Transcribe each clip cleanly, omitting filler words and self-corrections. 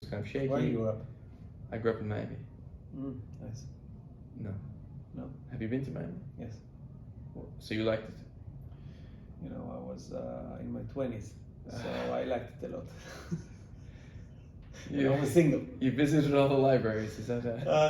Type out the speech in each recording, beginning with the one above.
It's kind of shaky. Where you grew up? I grew up in Miami. Nice. No. No. Have you been to Miami? Yes. So you liked it? You know, I was in my 20s, so I liked it a lot. I was single. You visited all the libraries, is that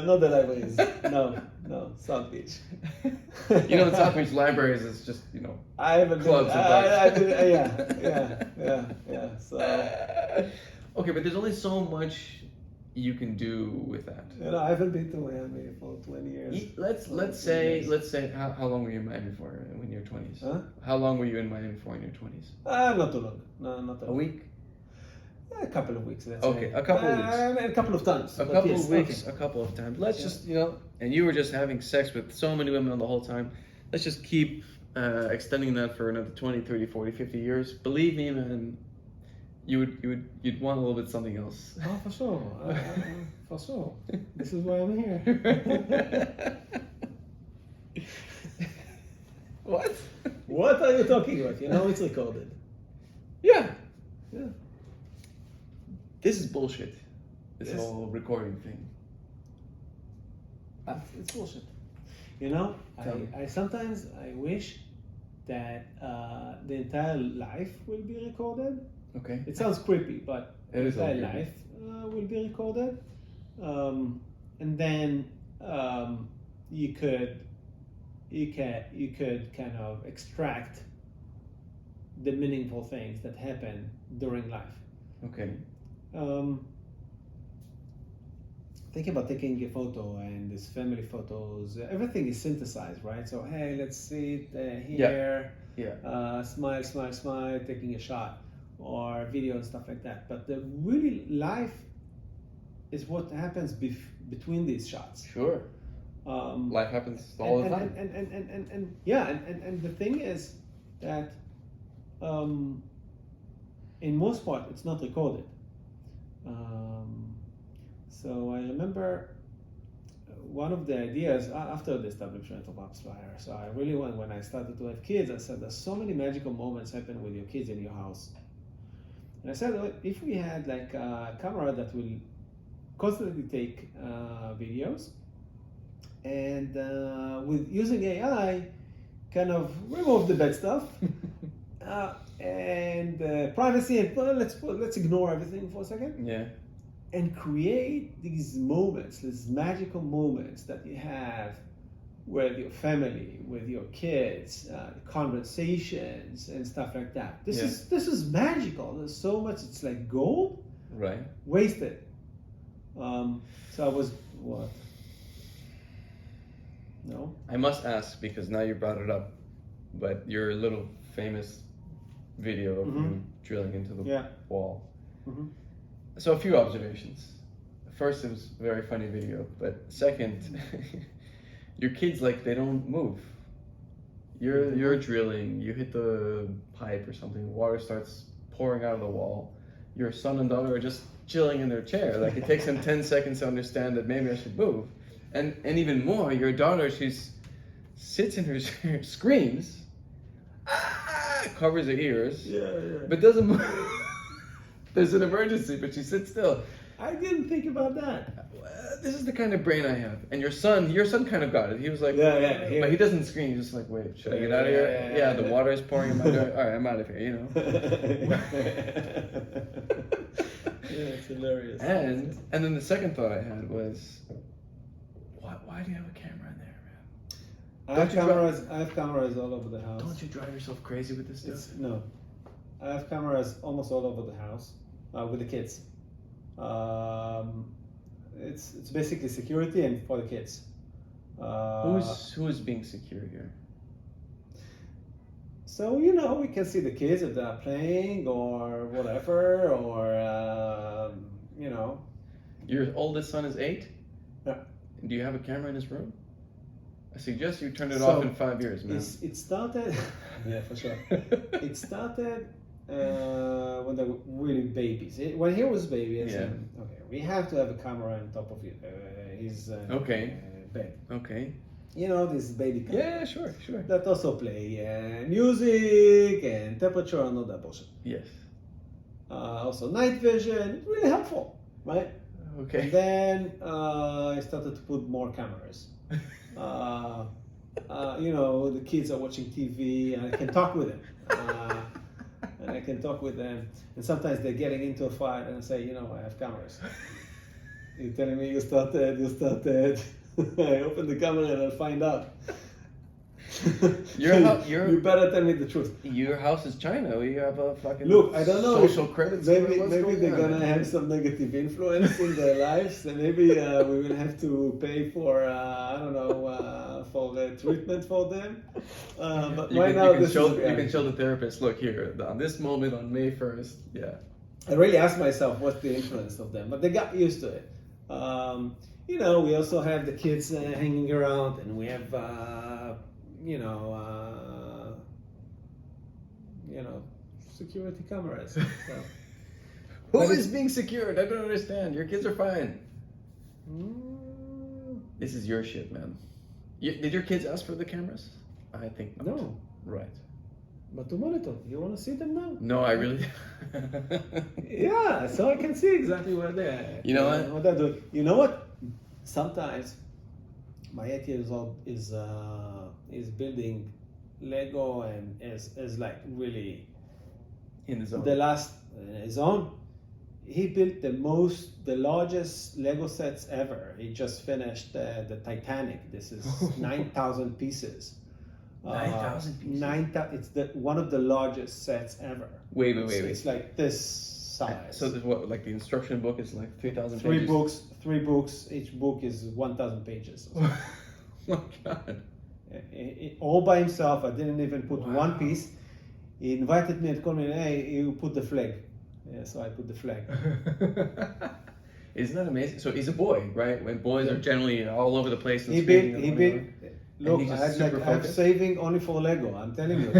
Not the libraries. No, South Beach. You know, South Beach libraries is just, I haven't clubs been, and bars. yeah. So okay, but there's only so much you can do with that. I haven't been to Miami for 20 years. Let's say how long were you in Miami for when you were 20s? Huh? How long were you in Miami for in your 20s? Not too long. No, not too long. A week? A couple of weeks, let's Okay, say. a couple of weeks. And a couple of times. A couple of weeks, a couple of times. Let's just, and you were just having sex with so many women the whole time. Let's just keep extending that for another 20, 30, 40, 50 years. Believe me, man, you'd want a little bit something else. Oh, for sure. For sure. This is why I'm here. What? What are you talking about? It's recorded. Yeah. Yeah. This is bullshit. This Yes. whole recording thing. It's bullshit. Tell me. I sometimes wish that the entire life will be recorded. Okay. It sounds creepy, but It the is a little entire creepy. life will be recorded, and then you could kind of extract the meaningful things that happen during life. Okay. Think about taking a photo and these family photos. Everything is synthesized, right? So hey, let's sit here. Yeah. Smile, taking a shot, or video and stuff like that. But the really life is what happens between these shots. Sure. Life happens all the time. And the thing is that in most part it's not recorded. So I remember one of the ideas after the establishment of AppsFlyer. So I really when I started to have kids, I said there's so many magical moments happen with your kids in your house. And I said, well, if we had like a camera that will constantly take videos, and with using AI, kind of remove the bad stuff, and privacy, and let's ignore everything for a second. Yeah. And create these moments, these magical moments that you have with your family, with your kids, conversations and stuff like that. This is magical. There's so much. It's like gold, Right. wasted. So I was what? No. I must ask because now you brought it up, but your little famous video of you drilling into the wall. Mm-hmm. So a few observations. First, it was a very funny video, but second, your kids they don't move. You're drilling, you hit the pipe or something, water starts pouring out of the wall. Your son and daughter are just chilling in their chair. It takes them 10 seconds to understand that maybe I should move. And even more, your daughter, sits in her chair, screams, covers her ears, but doesn't move. There's an emergency, but she sits still. I didn't think about that. This is the kind of brain I have. And your son kind of got it. He was like, but he doesn't scream. He's just like, wait, should I get out of here? Yeah, the water is pouring in my door. All right, I'm out of here, It's hilarious. And then the second thought I had was, why do you have a camera in there, man? I have cameras all over the house. Don't you drive yourself crazy with this stuff? No. I have cameras almost all over the house with the kids. It's basically security and for the kids. Who is being secure here? So we can see the kids if they're playing or whatever, or Your oldest son is 8? Yeah. Do you have a camera in his room? I suggest you turn it off in 5 years, man. It started. Yeah, for sure. It started when they were really babies. When he was a baby, I said, okay, we have to have a camera on top of his bed. Okay. This baby camera. Yeah, sure. That also play music and temperature and all that bullshit. Yes. Also night vision, really helpful, right? And Okay. then I started to put more cameras. The kids are watching TV, and I can talk with them. And sometimes they're getting into a fight, and I say, I have cameras. You're telling me you started. I open the camera and I'll find out. You better tell me the truth. Your house is China. You have a fucking Look, I don't know. social credits. Maybe What's they're going on? gonna have some negative influence in their lives, and maybe we will have to pay for for the treatment for them. But right now, this is you reality. can show the therapist. Look here, on this moment on May 1st. Yeah. I really asked myself what's the influence of them, but they got used to it. We also have the kids hanging around, and we have security cameras. So. Who But is being secured? I don't understand. Your kids are fine. This is your shit, man. Did your kids ask for the cameras? I think not. No, Right. but to monitor. You want to see them now? No, I really. Yeah, so I can see exactly where they're at. You know what? What they're doing. You know what? Sometimes my 8 years old is building Lego and is like really In the zone. the last zone. He built the largest Lego sets ever. He just finished the Titanic. This is 9,000 pieces. 9,000 pieces? It's one of the largest sets ever. Wait. It's like this size. So this what? Like the instruction book is like 3,000 Three pages. books. Each book is 1,000 pages. Oh my god. All by himself. I didn't even put Wow. one piece. He invited me and called me, hey, you put the flag. Yeah, so I put the flag. Isn't that amazing? So he's a boy, right? When boys are generally all over the place. And He screaming built. and whatever. Look, he's I just had super I have focused? saving only for Lego. I'm telling you,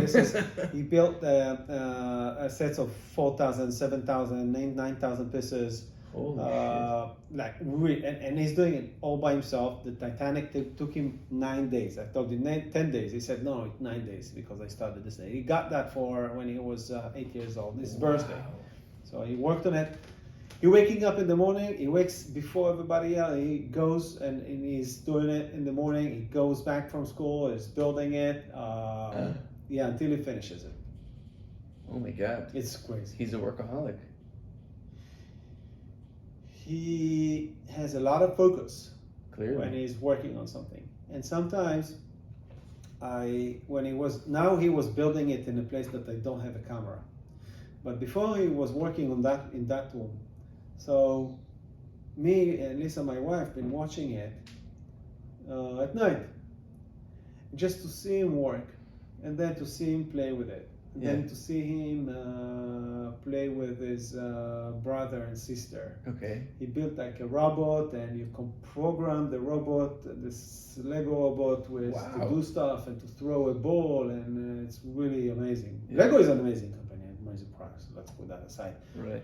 he built a set of 4,000, 7,000, 9,000 pieces. Holy And he's doing it all by himself. The Titanic took him 9 days. I told him 10 days. He said no, it's 9 days because I started this day. He got that for when he was 8 years old. His birthday. So he worked on it. He waking up in the morning. He wakes before everybody else. He goes and he's doing it in the morning. He goes back from school. He's building it. Until he finishes it. Oh my god. It's crazy. He's a workaholic. He has a lot of focus Clearly. when he's working on something. And sometimes he was building it in a place that I don't have a camera. But before he was working on that in that room. So me and Lisa, my wife, been watching it at night. Just to see him work and then to see him play with it. And then to see him play with his brother and sister. Okay. He built like a robot, and you can program the robot, this Lego robot, to do stuff and to throw a ball, and it's really amazing. Yeah. Lego is an amazing company, an amazing product. So let's put that aside. Right.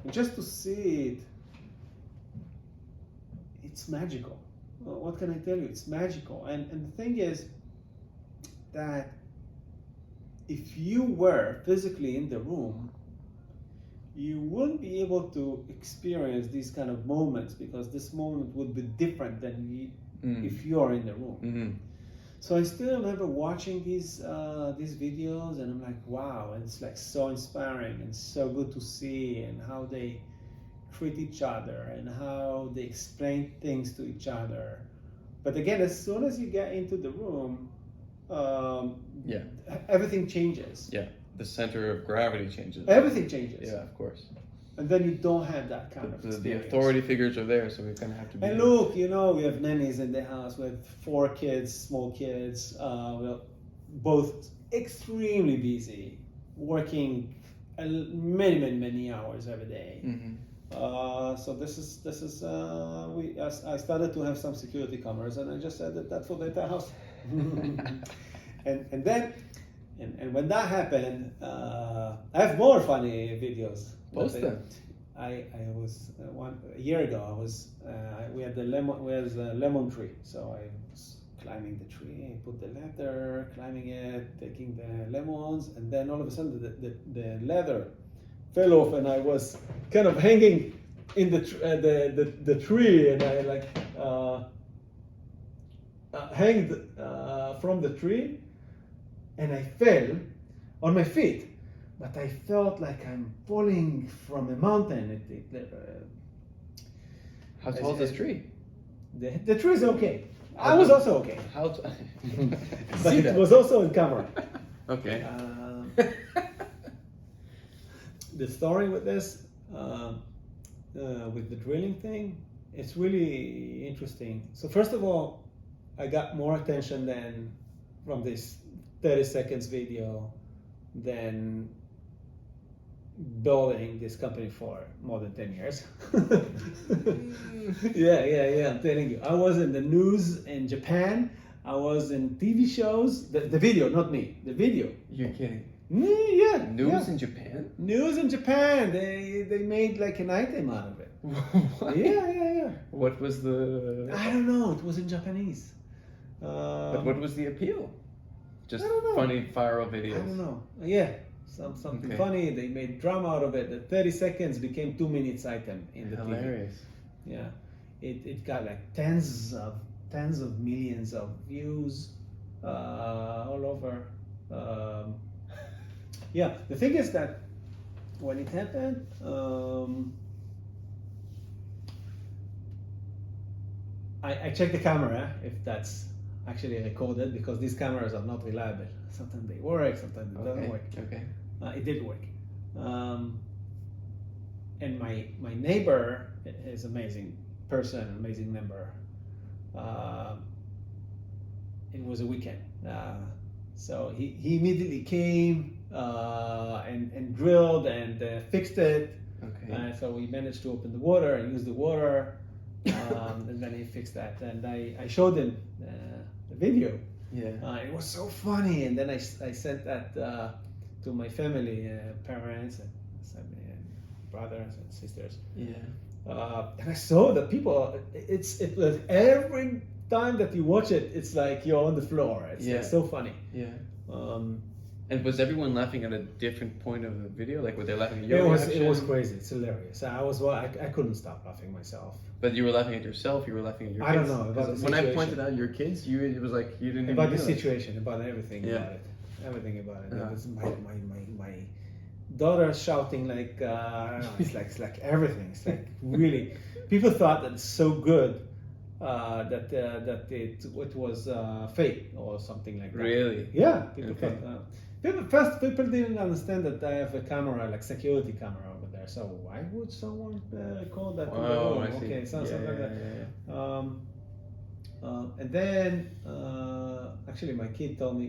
And just to see it, it's magical. Well, what can I tell you? It's magical. And the thing is that if you were physically in the room, you wouldn't be able to experience these kind of moments, because this moment would be different than if you are in the room. Mm-hmm. So I still remember watching these videos, and I'm like, wow, and it's like so inspiring and so good to see, and how they treat each other and how they explain things to each other. But again, as soon as you get into the room, everything changes. Yeah. The center of gravity changes. Everything changes. Yeah, of course. And then you don't have that kind of The experience. authority figures are there, so we kind of have to be. And look, we have nannies in the house with 4 kids, small kids. We're both extremely busy, working many hours every day. Mm-hmm. So this is I started to have some security cameras, and I just said that for the entire house. and then when that happened, I have more funny videos. Post them. I was a year ago. We had a lemon tree, so I was climbing the tree. I put the ladder, climbing it, taking the lemons, and then all of a sudden the ladder fell off, and I was kind of hanging in the tree, and I like hanged from the tree, and I fell on my feet, but I felt like I'm falling from a mountain. How tall is this tree? The tree is okay. I was also okay, How? but it was also on camera. Okay. The story with this, with the drilling thing, it's really interesting. So first of all, I got more attention than from this 30 seconds video than building this company for more than 10 years. Yeah, I'm telling you. I was in the news in Japan. I was in TV shows. The video, not me. The video. You're kidding. Yeah. News in Japan? News in Japan. They made like an item out of it. What? Yeah. What was the? I don't know. It was in Japanese. But what was the appeal? Just I don't know. funny viral videos. I don't know. Yeah, something Okay. funny. They made drama out of it. The 30 seconds became 2 minutes item in the TV. Hilarious. Yeah, it got like tens of millions of views all over. Yeah, the thing is that when it happened, I checked the camera if that's actually recorded, because these cameras are not reliable. Sometimes they work, sometimes they don't work. Okay. It did work. And my neighbor is amazing person, amazing member. It was a weekend. So he immediately came and drilled and fixed it. Okay. So we managed to open the water and use the water. And then he fixed that. And I showed him the video. Yeah. It was so funny. And then I sent that to my family, parents and brothers and sisters. Yeah. And I saw that people, it was every time that you watch it, it's like you're on the floor. It's like so funny. Yeah. Um, And was everyone laughing at a different point of the video? Like, were they laughing at your it reaction? was crazy. It's hilarious. I couldn't stop laughing myself. But you were laughing at yourself. You were laughing at your I kids. don't know about the When I situation. pointed out your kids, it was like you didn't About even the realize. situation, about everything Yeah. about it, everything about it. Yeah. It was my daughter shouting like I don't know, it's like everything. It's like really, people thought that it's so good that it was fake or something like that. Really? Yeah, people Okay. thought. People didn't understand that I have a camera, like security camera over there. So why would someone record that? Oh, I see. Okay, something like that. Yeah. And then actually my kid told me,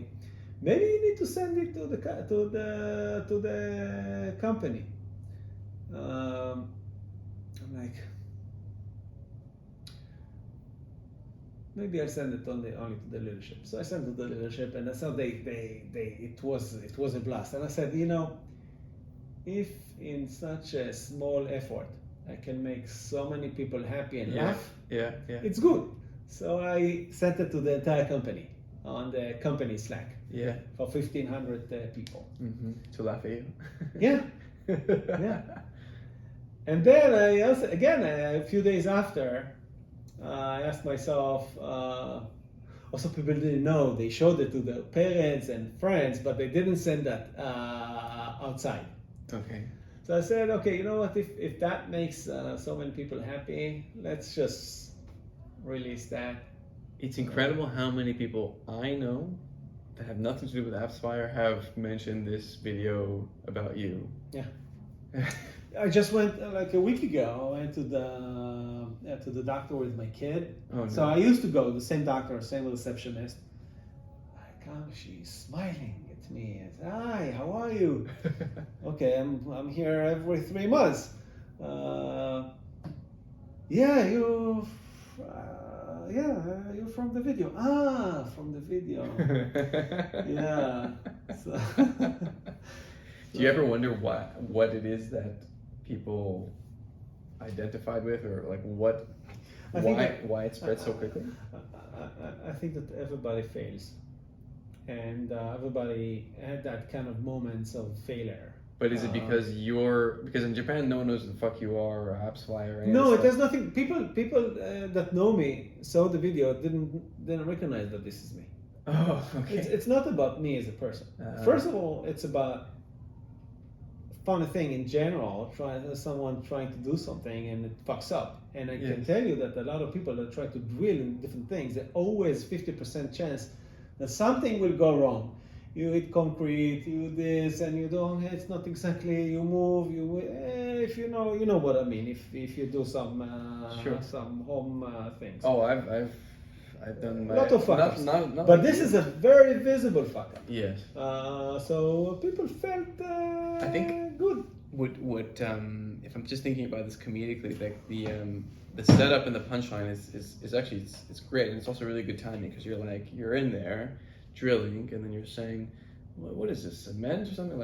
maybe you need to send it to the company. I'm like, maybe I'll send it only to the leadership. So I sent it to the leadership, and that's how it was a blast. And I said, if in such a small effort I can make so many people happy and laugh, Yeah. it's good. So I sent it to the entire company on the company Slack Yeah. for 1,500 people. Mm-hmm. To laugh at you. Yeah. Yeah. And then I also, again, a few days after, I asked myself, also people didn't know, they showed it to their parents and friends, but they didn't send that outside. Okay. So I said, okay, you know what, if that makes so many people happy, let's just release that. It's incredible how many people I know that have nothing to do with AppsFire have mentioned this video about you. Yeah. I just went like a week ago. I went to the doctor with my kid. Oh, no. So I used to go to the same doctor, same receptionist. I come, she's smiling at me. I said, hi, how are you? Okay, I'm here every 3 months. You're from the video. From the video. Yeah. So Do you ever wonder what it is that people identified with, or like why it spread so quickly? I think that everybody fails, and everybody had that kind of moments of failure. But is it because because in Japan no one knows who the fuck you are or AppsFlyer or anything? No, it has nothing. People that know me saw the video didn't recognize that this is me. Oh, okay. It's not about me as a person. First of all, it's about funny thing in general. Someone trying to do something and it fucks up. And I can tell you that a lot of people that try to drill in different things, there's always 50% chance that something will go wrong. You hit concrete, you this, and you don't. It's not exactly. You move. If you know what I mean. If you do some home things. Oh, I've done a lot of fuck ups. Not but like this you. is a very visible fuck up. Yes. So people felt. I think good. What if I'm just thinking about this comedically, like the setup and the punchline is actually it's great, and it's also really good timing because you're in there drilling, and then you're saying, what is this, cement or something?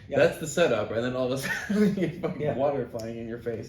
That's the setup, and then all of a sudden you get fucking water flying in your face.